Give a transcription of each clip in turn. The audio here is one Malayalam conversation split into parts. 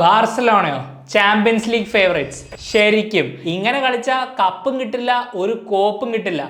ബാർസലോണയോ ചാമ്പ്യൻസ് ലീഗ് ഫേവറേറ്റ്സ്? ശരിക്കും ഇങ്ങനെ കളിച്ചാൽ കപ്പും കിട്ടില്ല, ഒരു കോപ്പും കിട്ടില്ല.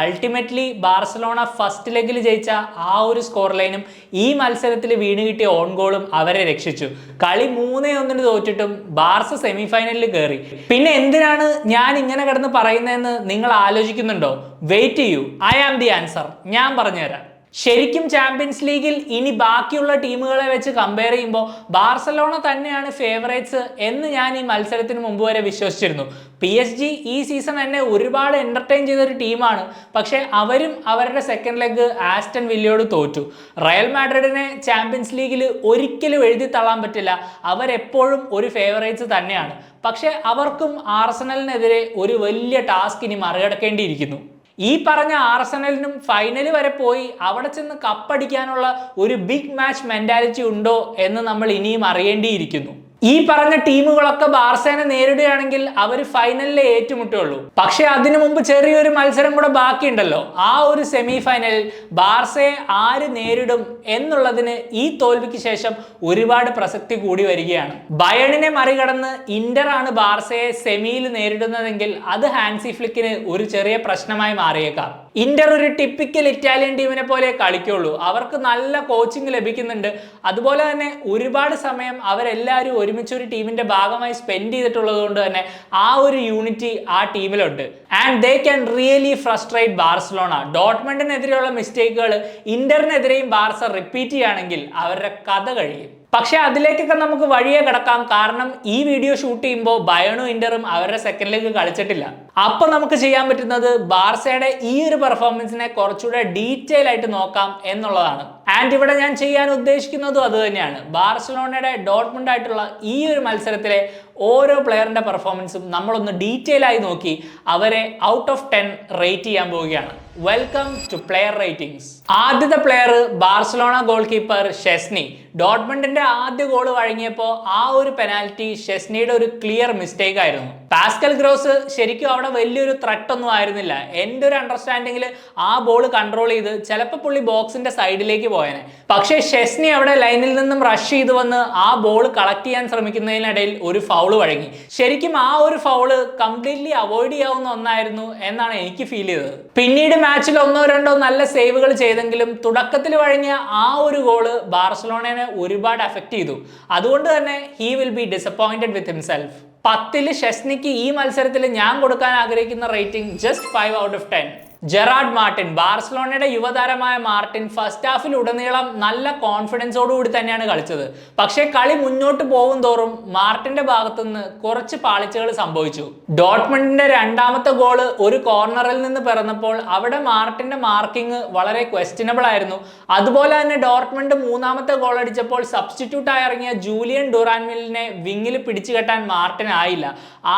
അൾട്ടിമേറ്റ്ലി ബാർസലോണ ഫസ്റ്റ് ലെഗിൽ ജയിച്ച ആ ഒരു സ്കോർ ലൈനും ഈ മത്സരത്തിൽ വീണ് കിട്ടിയ ഓൺ ഗോളും അവരെ രക്ഷിച്ചു. കളി 3-1 തോറ്റിട്ടും ബാർസ സെമിഫൈനലിൽ കയറി. പിന്നെ എന്തിനാണ് ഞാൻ ഇങ്ങനെ കിടന്ന് പറയുന്നതെന്ന് നിങ്ങൾ ആലോചിക്കുന്നുണ്ടോ? വെയിറ്റ് ചെയ്യൂ, ഐ ആം ദി ആൻസർ. ഞാൻ പറഞ്ഞുതരാം. ശരിക്കും ചാമ്പ്യൻസ് ലീഗിൽ ഇനി ബാക്കിയുള്ള ടീമുകളെ വെച്ച് കമ്പയർ ചെയ്യുമ്പോൾ ബാർസലോണ തന്നെയാണ് ഫേവറേറ്റ്സ് എന്ന് ഞാൻ ഈ മത്സരത്തിന് മുമ്പ് വരെ വിശ്വസിച്ചിരുന്നു. PSG ഈ സീസൺ എന്നെ ഒരുപാട് എന്റർടൈൻ ചെയ്തൊരു ടീമാണ്. പക്ഷേ അവരും അവരുടെ സെക്കൻഡ് ലെഗ് ആസ്റ്റൺ വില്ലയോട് തോറ്റു. റയൽ മാഡ്രിഡിനെ ചാമ്പ്യൻസ് ലീഗിൽ ഒരിക്കലും എഴുതി തള്ളാൻ പറ്റില്ല. അവരെപ്പോഴും ഒരു ഫേവറേറ്റ്സ് തന്നെയാണ്. പക്ഷേ അവർക്കും ആർസണലിനെതിരെ ഒരു വലിയ ടാസ്ക് ഇനി മറികടക്കേണ്ടിയിരിക്കുന്നു. ഈ പറഞ്ഞ ആർസണലിനും ഫൈനൽ വരെ പോയി അവിടെ ചെന്ന് കപ്പടിക്കാനുള്ള ഒരു ബിഗ് മാച്ച് മെന്റാലിറ്റി ഉണ്ടോ എന്ന് നമ്മൾ ഇനിയും അറിയേണ്ടിയിരിക്കുന്നു. ഈ പറഞ്ഞ ടീമുകളൊക്കെ ബാർസേനെ നേരിടുകയാണെങ്കിൽ അവർ ഫൈനലിലെ ഏറ്റുമുട്ടുള്ളൂ. പക്ഷെ അതിനു മുമ്പ് ചെറിയൊരു മത്സരം കൂടെ ബാക്കിയുണ്ടല്ലോ. ആ ഒരു സെമി ഫൈനലിൽ ബാർസയെ ആര് നേരിടും എന്നുള്ളതിന് ഈ തോൽവിക്ക് ശേഷം ഒരുപാട് പ്രസക്തി കൂടി വരികയാണ്. ബയേണിനെ മറികടന്ന് ഇന്റർ ആണ് ബാർസയെ സെമിയിൽ നേരിടുന്നതെങ്കിൽ അത് ഹാൻസി ഫ്ലിക്കിന് ഒരു ചെറിയ പ്രശ്നമായി മാറിയേക്കാം. ഇന്റർ ഒരു ടിപ്പിക്കൽ ഇറ്റാലിയൻ ടീമിനെ പോലെ കളിക്കുള്ളൂ. അവർക്ക് നല്ല കോച്ചിങ് ലഭിക്കുന്നുണ്ട്. അതുപോലെ തന്നെ ഒരുപാട് സമയം അവരെല്ലാവരും ഒരുമിച്ചൊരു ടീമിന്റെ ഭാഗമായി സ്പെൻഡ് ചെയ്തിട്ടുള്ളത് കൊണ്ട് തന്നെ ആ ഒരു യൂണിറ്റി ആ ടീമിലുണ്ട്. And they can really frustrate Barcelona. ഡോട്ട്മണ്ടിനെതിരെയുള്ള മിസ്റ്റേക്കുകൾ ഇന്ററിനെതിരെയും ബാർസ റിപ്പീറ്റ് ചെയ്യുകയാണെങ്കിൽ അവരുടെ കഥ കഴിയും. പക്ഷെ അതിലേക്കൊക്കെ നമുക്ക് വഴിയെ കിടക്കാം. കാരണം ഈ വീഡിയോ ഷൂട്ട് ചെയ്യുമ്പോൾ ബയേണും ഇന്ററും അവരുടെ സെക്കൻഡ് ലെഗ് കളിച്ചിട്ടില്ല. അപ്പൊ നമുക്ക് ചെയ്യാൻ പറ്റുന്നത് ബാർസയുടെ ഈ ഒരു പെർഫോമൻസിനെ കുറച്ചുകൂടെ ഡീറ്റെയിൽ ആയിട്ട് നോക്കാം എന്നുള്ളതാണ്. ആൻഡ് ഇവിടെ ഞാൻ ചെയ്യാൻ ഉദ്ദേശിക്കുന്നതും അത് തന്നെയാണ്. ബാർസലോണയുടെ ഡോട്ട്മണ്ട് ആയിട്ടുള്ള ഈ ഒരു മത്സരത്തിലെ ഓരോ പ്ലെയറിന്റെ പെർഫോമൻസും നമ്മളൊന്ന് ഡീറ്റെയിൽ ആയി നോക്കി അവരെ ഔട്ട് ഓഫ് 10 റേറ്റ് ചെയ്യാൻ പോവുകയാണ്. Welcome to player ratings. ആദ്യത്തെ player Barcelona goalkeeper Szczesny. ഡോട്ട്മണ്ടിന്റെ ആദ്യ ഗോൾ വഴങ്ങിയപ്പോൾ ആ ഒരു പെനാൽറ്റി ഷെസ്നിയുടെ ഒരു ക്ലിയർ മിസ്റ്റേക്ക് ആയിരുന്നു. പാസ്കൽ ഗ്രോസ് ശരിക്കും അവിടെ വലിയൊരു ത്രെട്ട് ഒന്നും ആയിരുന്നില്ല. എൻ്റെ ഒരു അണ്ടർസ്റ്റാൻഡിങ്ങിൽ ആ ബോൾ കൺട്രോൾ ചെയ്ത് ചിലപ്പോൾ പുള്ളി ബോക്സിന്റെ സൈഡിലേക്ക് പോയേനെ. പക്ഷേ ഷെസ്നി അവിടെ ലൈനിൽ നിന്നും റഷ് ചെയ്ത് വന്ന് ആ ബോൾ കളക്ട് ചെയ്യാൻ ശ്രമിക്കുന്നതിനിടയിൽ ഒരു ഫൗള് വഴങ്ങി. ശരിക്കും ആ ഒരു ഫൗള് കംപ്ലീറ്റ്ലി അവോയ്ഡ് ചെയ്യാവുന്ന ഒന്നായിരുന്നു എന്നാണ് എനിക്ക് ഫീൽ ചെയ്തത്. പിന്നീട് മാച്ചിൽ 1-2 നല്ല സേവുകൾ ചെയ്തെങ്കിലും തുടക്കത്തിൽ വഴങ്ങിയ ആ ഒരു ഗോള് ബാർസലോണയെ ഒരുപാട് അഫക്റ്റ് ചെയ്തു. അതുകൊണ്ട് തന്നെ he will be disappointed with himself. 10ൽ ഷെസ്നിക്ക് ഈ മത്സരത്തിൽ ഞാൻ കൊടുക്കാൻ ആഗ്രഹിക്കുന്ന rating just 5 out of 10. Gerard Martin. ബാർസലോണയുടെ യുവതാരമായ മാർട്ടിൻ ഫസ്റ്റ് ഹാഫിൽ ഉടനീളം നല്ല കോൺഫിഡൻസോടുകൂടി തന്നെയാണ് കളിച്ചത്. പക്ഷേ കളി മുന്നോട്ട് പോകും തോറും മാർട്ടിന്റെ ഭാഗത്തുനിന്ന് കുറച്ച് പാളിച്ചകൾ സംഭവിച്ചു. ഡോട്ട്മണ്ടിന്റെ രണ്ടാമത്തെ ഗോള് ഒരു കോർണറിൽ നിന്ന് പിറന്നപ്പോൾ അവിടെ മാർട്ടിന്റെ മാർക്കിംഗ് വളരെ ക്വസ്റ്റ്യനബിൾ ആയിരുന്നു. അതുപോലെ തന്നെ ഡോട്ട്മണ്ട് മൂന്നാമത്തെ ഗോൾ അടിച്ചപ്പോൾ സബ്സ്റ്റിറ്റ്യൂട്ട് ആയി ഇറങ്ങിയ ജൂലിയൻ ഡുറാൻമിലിനെ വിങ്ങിൽ പിടിച്ചു കെട്ടാൻ മാർട്ടിൻ ആയില്ല.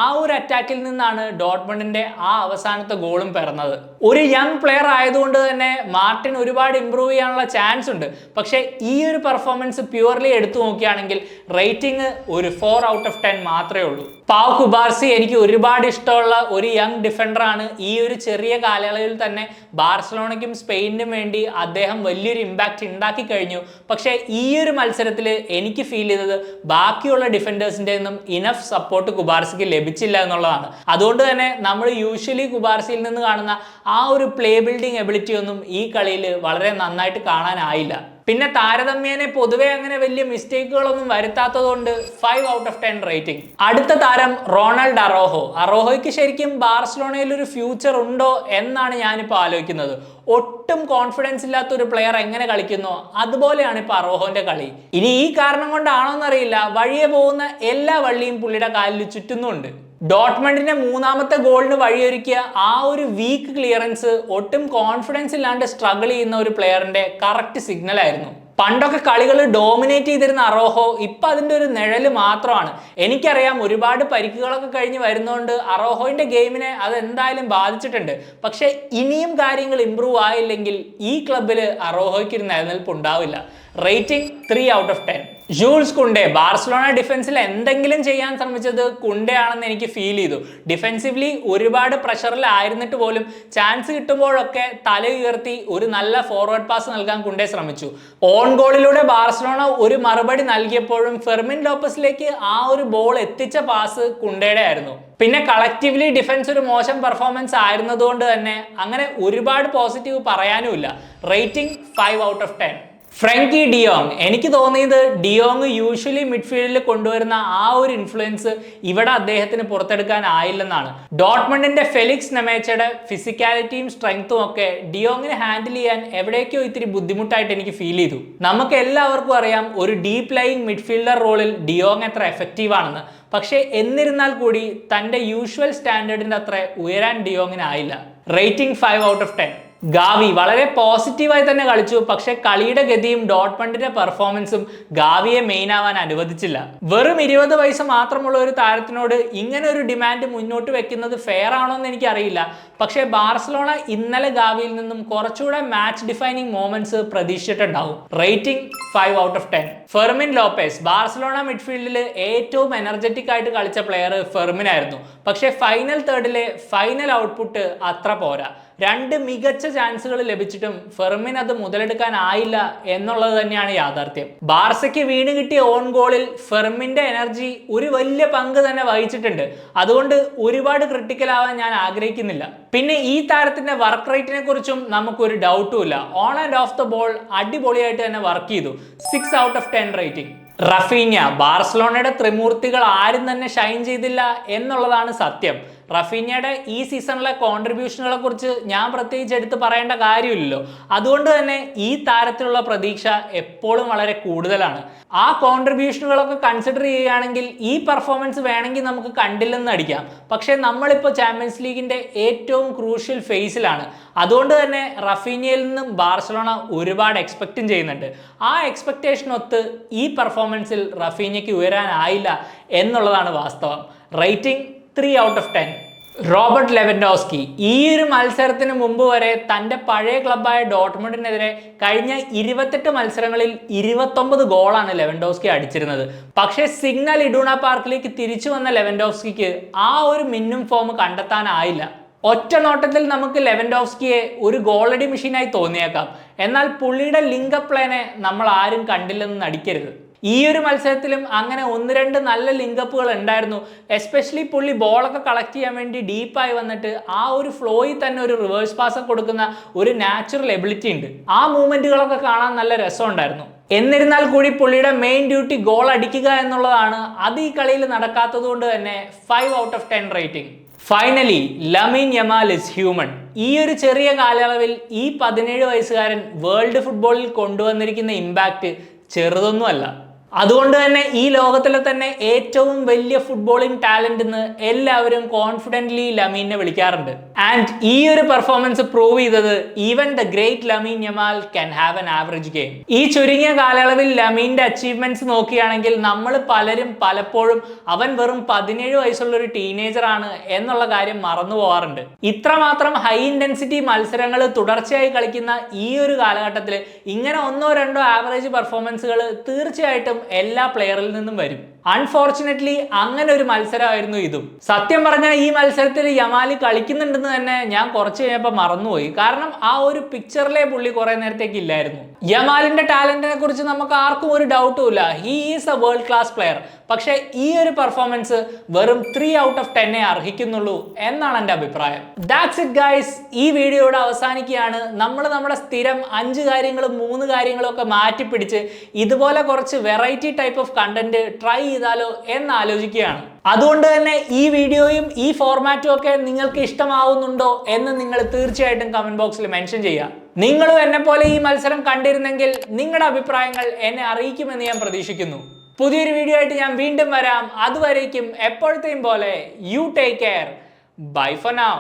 ആ ഒരു അറ്റാക്കിൽ നിന്നാണ് ഡോട്ട്മണ്ടിന്റെ ആ അവസാനത്തെ ഗോളും പിറന്നത്. ഒരു യങ് പ്ലെയർ ആയതുകൊണ്ട് തന്നെ മാർട്ടിൻ ഒരുപാട് ഇമ്പ്രൂവ് ചെയ്യാനുള്ള ചാൻസ് ഉണ്ട്. പക്ഷേ ഈ ഒരു പെർഫോമൻസ് പ്യുവർലി എടുത്തു നോക്കുകയാണെങ്കിൽ റേറ്റിംഗ് ഒരു 4 ഔട്ട് ഓഫ് 10 മാത്രമേ ഉള്ളൂ. പാവ് കുബാർസി എനിക്ക് ഒരുപാട് ഇഷ്ടമുള്ള ഒരു യങ് ഡിഫൻഡർ ആണ്. ഈ ഒരു ചെറിയ കാലയളവിൽ തന്നെ ബാർസലോണയ്ക്കും സ്പെയിനിനും വേണ്ടി അദ്ദേഹം വലിയൊരു ഇമ്പാക്റ്റ് ഉണ്ടാക്കി കഴിഞ്ഞു. പക്ഷേ ഈ ഒരു മത്സരത്തിൽ എനിക്ക് ഫീൽ ചെയ്തത് ബാക്കിയുള്ള ഡിഫൻഡേഴ്സിൻ്റെ ഒന്നും ഇനഫ് സപ്പോർട്ട് കുബാർസിക്ക് ലഭിച്ചില്ല എന്നുള്ളതാണ്. അതുകൊണ്ട് തന്നെ നമ്മൾ യൂഷ്വലി കുബാർസിയിൽ നിന്ന് കാണുന്ന ആ ഒരു പ്ലേ ബിൽഡിംഗ് എബിലിറ്റി ഒന്നും ഈ കളിയിൽ വളരെ നന്നായിട്ട് കാണാനായില്ല. പിന്നെ താരതമ്യേന പൊതുവെ അങ്ങനെ വലിയ മിസ്റ്റേക്കുകളൊന്നും വരുത്താത്തതുകൊണ്ട് 5 ഔട്ട് ഓഫ് 10 റേറ്റിംഗ്. അടുത്ത താരം റൊണാൾഡ് അറോഹോ. അറോഹോയ്ക്ക് ശരിക്കും ബാർസലോണയിൽ ഒരു ഫ്യൂച്ചർ ഉണ്ടോ എന്നാണ് ഞാനിപ്പോൾ ആലോചിക്കുന്നത്. ഒട്ടും കോൺഫിഡൻസ് ഇല്ലാത്ത ഒരു പ്ലെയർ എങ്ങനെ കളിക്കുന്നോ അതുപോലെയാണ് ഇപ്പോൾ അറോഹോന്റെ കളി. ഇനി ഈ കാരണം കൊണ്ടാണോന്നറിയില്ല, വഴിയെ പോകുന്ന എല്ലാ വള്ളിയും പുള്ളിയുടെ കാലിൽ ചുറ്റുന്നുണ്ട്. ഡോട്ട്മണ്ടിന്റെ മൂന്നാമത്തെ ഗോളിന് വഴിയൊരുക്കിയ ആ ഒരു വീക്ക് ക്ലിയറൻസ് ഒട്ടും കോൺഫിഡൻസ് ഇല്ലാണ്ട് സ്ട്രഗിൾ ചെയ്യുന്ന ഒരു പ്ലെയറിന്റെ കറക്റ്റ് സിഗ്നൽ ആയിരുന്നു. പണ്ടൊക്കെ കളികൾ ഡോമിനേറ്റ് ചെയ്തിരുന്ന അറോഹോ ഇപ്പൊ അതിന്റെ ഒരു നിഴല് മാത്രമാണ്. എനിക്കറിയാം ഒരുപാട് പരിക്കുകളൊക്കെ കഴിഞ്ഞ് വരുന്നതുകൊണ്ട് അറോഹോയുടെ ഗെയിമിനെ അത് എന്തായാലും ബാധിച്ചിട്ടുണ്ട്. പക്ഷെ ഇനിയും കാര്യങ്ങൾ ഇമ്പ്രൂവ് ആയില്ലെങ്കിൽ ഈ ക്ലബിൽ അറോഹോയ്ക്ക് ഒരു നിലനിൽപ്പ് ഉണ്ടാവില്ല. Rating 3 out of 10. Jules Kounde Barcelona ഡിഫൻസിൽ എന്തെങ്കിലും ചെയ്യാൻ ശ്രമിച്ചത് കുണ്ടെ ആണെന്ന് എനിക്ക് ഫീൽ ചെയ്തു. ഡിഫെൻസീവ്ലി ഒരുപാട് പ്രഷറിലായിരുന്നിട്ട് പോലും ചാൻസ് കിട്ടുമ്പോഴൊക്കെ തല ഉയർത്തി ഒരു നല്ല ഫോർവേഡ് പാസ് നൽകാൻ കുണ്ടെ ശ്രമിച്ചു. ഓൺ ഗോളിലൂടെ ബാർസലോണ ഒരു മറുപടി നൽകിയപ്പോഴും ഫെർമിൻ ലോപ്പസിലേക്ക് ആ ഒരു ബോൾ എത്തിച്ച പാസ് കുണ്ടെയുടെ ആയിരുന്നു. പിന്നെ കളക്റ്റീവ്ലി ഡിഫൻസ് ഒരു മോശം പെർഫോമൻസ് ആയിരുന്നതുകൊണ്ട് തന്നെ അങ്ങനെ ഒരുപാട് പോസിറ്റീവ് പറയാനുമില്ല. റേറ്റിംഗ് 5/10. ഫ്രാങ്കി ഡിയോങ്, എനിക്ക് തോന്നിയത് ഡിയോങ് യൂഷ്വലി മിഡ്ഫീൽഡിൽ കൊണ്ടുവരുന്ന ആ ഒരു ഇൻഫ്ലുവൻസ് ഇവിടെ അദ്ദേഹത്തിന് പുറത്തെടുക്കാനായില്ലെന്നാണ്. ഡോട്ട്മണ്ടിന്റെ ഫെലിക്സ് നെമേച്ചയുടെ ഫിസിക്കാലിറ്റിയും സ്ട്രെങ്ത്തും ഒക്കെ ഡിയോങ്ങിനെ ഹാൻഡിൽ ചെയ്യാൻ എവിടേക്കോ ഇത്തിരി ബുദ്ധിമുട്ടായിട്ട് എനിക്ക് ഫീൽ ചെയ്തു. നമുക്ക് എല്ലാവർക്കും അറിയാം ഒരു ഡീപ് ലൈയിങ് മിഡ്ഫീൽഡർ റോളിൽ ഡിയോങ് എത്ര എഫക്റ്റീവ് ആണെന്ന്. പക്ഷേ എന്നിരുന്നാൽ കൂടി തന്റെ യൂഷ്വൽ സ്റ്റാൻഡേർഡിന്റെ അത്ര ഉയരാൻ ഡിയോങ്ങിനായില്ല. റേറ്റിംഗ് 5/10. ഗാവി വളരെ പോസിറ്റീവായി തന്നെ കളിച്ചു. പക്ഷെ കളിയുടെ ഗതിയും ഡോട്ട്മണ്ടിന്റെ പെർഫോമൻസും ഗാവിയെ മെയിൻ ആവാൻ അനുവദിച്ചില്ല. വെറും 20 വയസ്സ് മാത്രമുള്ള ഒരു താരത്തിനോട് ഇങ്ങനെ ഒരു ഡിമാൻഡ് മുന്നോട്ട് വെക്കുന്നത് ഫെയർ ആണോ എന്ന് എനിക്കറിയില്ല. പക്ഷേ ബാർസലോണ ഇന്നലെ ഗാവിയിൽ നിന്നും കുറച്ചുകൂടെ മാച്ച് ഡിഫൈനിങ് മൊമെന്റ്സ് പ്രതീക്ഷിച്ചിട്ടുണ്ടാവും. റേറ്റിംഗ് 5/10. ഫെർമിൻ ലോപ്പസ്, ബാർസലോണ മിഡ്ഫീൽഡിൽ ഏറ്റവും എനർജറ്റിക് ആയിട്ട് കളിച്ച പ്ലെയർ ഫെർമിൻ ആയിരുന്നു. പക്ഷേ ഫൈനൽ തേർഡിലെ ഫൈനൽ ഔട്ട്പുട്ട് അത്ര പോരാ. 2 മികച്ച ചാൻസുകൾ ലഭിച്ചിട്ടും ഫെർമിൻ അത് മുതലെടുക്കാനായില്ല എന്നുള്ളത് തന്നെയാണ് യാഥാർത്ഥ്യം. ബാർസയ്ക്ക് വീണ് കിട്ടിയ ഓൺ ഗോളിൽ ഫെർമിന്റെ എനർജി ഒരു വലിയ പങ്ക് തന്നെ വഹിച്ചിട്ടുണ്ട്. അതുകൊണ്ട് ഒരുപാട് ക്രിട്ടിക്കൽ ആവാൻ ഞാൻ ആഗ്രഹിക്കുന്നില്ല. പിന്നെ ഈ താരത്തിന്റെ വർക്ക് റേറ്റിനെ കുറിച്ചും നമുക്കൊരു ഡൗട്ടും ഇല്ല. On and of the ball അടിപൊളിയായിട്ട് തന്നെ വർക്ക് ചെയ്തു. 6/10 റേറ്റിംഗ്. റഫീഞ്ഞ, ബാർസലോണയുടെ ത്രിമൂർത്തികൾ ആരും തന്നെ ഷൈൻ ചെയ്തില്ല എന്നുള്ളതാണ് സത്യം. റഫീഞ്ഞയുടെ ഈ സീസണിലെ കോൺട്രിബ്യൂഷനുകളെ കുറിച്ച് ഞാൻ പ്രത്യേകിച്ച് എടുത്ത് പറയേണ്ട കാര്യമില്ലല്ലോ. അതുകൊണ്ട് തന്നെ ഈ താരത്തിലുള്ള പ്രതീക്ഷ എപ്പോഴും വളരെ കൂടുതലാണ്. ആ കോൺട്രിബ്യൂഷനുകളൊക്കെ കൺസിഡർ ചെയ്യുകയാണെങ്കിൽ ഈ പെർഫോമൻസ് വേണമെങ്കിൽ നമുക്ക് കണ്ടില്ലെന്ന് അടിക്കാം. പക്ഷേ നമ്മളിപ്പോൾ ചാമ്പ്യൻസ് ലീഗിന്റെ ഏറ്റവും ക്രൂഷ്യൽ ഫേസിലാണ്. അതുകൊണ്ട് തന്നെ റഫീഞ്ഞയിൽ നിന്നും ബാർസലോണ ഒരുപാട് എക്സ്പെക്റ്റും ചെയ്യുന്നുണ്ട്. ആ എക്സ്പെക്റ്റേഷനൊത്ത് ഈ പെർഫോമൻസിൽ റഫീഞ്ഞയ്ക്ക് ഉയരാനായില്ല എന്നുള്ളതാണ് വാസ്തവം. റേറ്റിംഗ് 3/10. റോബർട്ട് ലെവൻഡോസ്കി, ഈ ഒരു മത്സരത്തിന് മുമ്പ് വരെ തൻ്റെ പഴയ ക്ലബ്ബായ ഡോട്ട്മണ്ടിനെതിരെ കഴിഞ്ഞ 28 മത്സരങ്ങളിൽ 29 ഗോളാണ് ലെവൻഡോസ്കി അടിച്ചിരുന്നത്. പക്ഷേ സിഗ്നൽ ഇഡൂണ പാർക്കിലേക്ക് തിരിച്ചു വന്ന ലെവൻഡോസ്കിക്ക് ആ ഒരു മിന്നും ഫോം കണ്ടെത്താനായില്ല. ഒറ്റ നോട്ടത്തിൽ നമുക്ക് ലെവൻഡോസ്കിയെ ഒരു ഗോളടി മെഷീനായി തോന്നിയേക്കാം. എന്നാൽ പുള്ളിയുടെ ലിങ്കപ്പ് പ്ലേനെ നമ്മൾ ആരും കണ്ടില്ലെന്ന് നടിക്കരുത്. ഈ ഒരു മത്സരത്തിലും അങ്ങനെ 1-2 നല്ല ലിങ്കപ്പുകൾ ഉണ്ടായിരുന്നു. എസ്പെഷ്യലി പുള്ളി ബോളൊക്കെ കളക്ട് ചെയ്യാൻ വേണ്ടി ഡീപ്പായി വന്നിട്ട് ആ ഒരു ഫ്ലോയിൽ തന്നെ ഒരു റിവേഴ്സ് പാസ് കൊടുക്കുന്ന ഒരു നാച്ചുറൽ എബിലിറ്റി ഉണ്ട്. ആ മൂവ്മെന്റുകളൊക്കെ കാണാൻ നല്ല രസമുണ്ടായിരുന്നു. എന്നിരുന്നാൽ കൂടി പുള്ളിയുടെ മെയിൻ ഡ്യൂട്ടി ഗോൾ അടിക്കുക എന്നുള്ളതാണ്. അത് ഈ കളിയിൽ നടക്കാത്തത് കൊണ്ട് തന്നെ 5/10 rating. Finally Lamine Yamal is human. ഈ ഒരു ചെറിയ കാലയളവിൽ ഈ 17 വയസ്സുകാരൻ വേൾഡ് ഫുട്ബോളിൽ കൊണ്ടുവന്നിരിക്കുന്ന ഇമ്പാക്റ്റ് ചെറുതൊന്നുമല്ല. അതുകൊണ്ട് തന്നെ ഈ ലോകത്തിലെ തന്നെ ഏറ്റവും വലിയ ഫുട്ബോളിംഗ് ടാലന്റ് എന്ന് എല്ലാവരും കോൺഫിഡന്റ്ലി ലമീനെ വിളിക്കാറുണ്ട്. ആൻഡ് ഈ ഒരു പെർഫോമൻസ് പ്രൂവ് ചെയ്തത് even the great Lamine Yamal can have an average game. ഈ ചുരുങ്ങിയ കാലയളവിൽ ലമീന്റെ അച്ചീവ്മെന്റ്സ് നോക്കുകയാണെങ്കിൽ നമ്മൾ പലരും പലപ്പോഴും അവൻ വെറും 17 വയസ്സുള്ള ഒരു ടീനേജർ ആണ് എന്നുള്ള കാര്യം മറന്നു പോകാറുണ്ട്. ഇത്രമാത്രം ഹൈ ഇന്റൻസിറ്റി മത്സരങ്ങൾ തുടർച്ചയായി കളിക്കുന്ന ഈ ഒരു കാലഘട്ടത്തിൽ ഇങ്ങനെ 1-2 ആവറേജ് പെർഫോമൻസുകൾ തീർച്ചയായിട്ടും എല്ലാ പ്ലെയറിൽ നിന്നും വരും. അൺഫോർച്ചുനേറ്റ്ലി അങ്ങനെ ഒരു മത്സരമായിരുന്നു ഇതും. സത്യം പറഞ്ഞാൽ ഈ മത്സരത്തിൽ യമാൽ കളിക്കുന്നുണ്ടെന്ന് തന്നെ ഞാൻ കുറച്ച് കഴിഞ്ഞപ്പോൾ മറന്നുപോയി. കാരണം ആ ഒരു പിക്ചറിലെ പുള്ളി കുറെ നേരത്തേക്ക് ഇല്ലായിരുന്നു. യമാലിന്റെ ടാലന്റിനെ കുറിച്ച് നമുക്ക് ആർക്കും ഒരു ഡൗട്ടും ഇല്ല. He is A world class player. പക്ഷേ ഈ ഒരു പെർഫോമൻസ് വെറും 3/10 അർഹിക്കുന്നുള്ളൂ എന്നാണ് എൻ്റെ അഭിപ്രായം. That's it guys. ഈ വീഡിയോയുടെ അവസാനിക്കുകയാണ്. നമ്മൾ നമ്മുടെ സ്ഥിരം 5 കാര്യങ്ങളും 3 കാര്യങ്ങളും ഒക്കെ മാറ്റിപ്പിടിച്ച് ഇതുപോലെ കുറച്ച് variety type of content try ചെയ്താലോ എന്ന് ആലോചിക്കുകയാണ്. അതുകൊണ്ട് തന്നെ ഈ വീഡിയോയും ഈ ഫോർമാറ്റും ഒക്കെ നിങ്ങൾക്ക് ഇഷ്ടമാവുന്നുണ്ടോ എന്ന് നിങ്ങൾ തീർച്ചയായിട്ടും കമന്റ് ബോക്സിൽ മെൻഷൻ ചെയ്യുക. നിങ്ങളും എന്നെ പോലെ ഈ മത്സരം കണ്ടിരുന്നെങ്കിൽ നിങ്ങളുടെ അഭിപ്രായങ്ങൾ എന്നെ അറിയിക്കുമെന്ന് ഞാൻ പ്രതീക്ഷിക്കുന്നു. പുതിയൊരു വീഡിയോ ആയിട്ട് ഞാൻ വീണ്ടും വരാം. അതുവരേക്കും എപ്പോഴത്തെയും പോലെ you take care. Bye for now.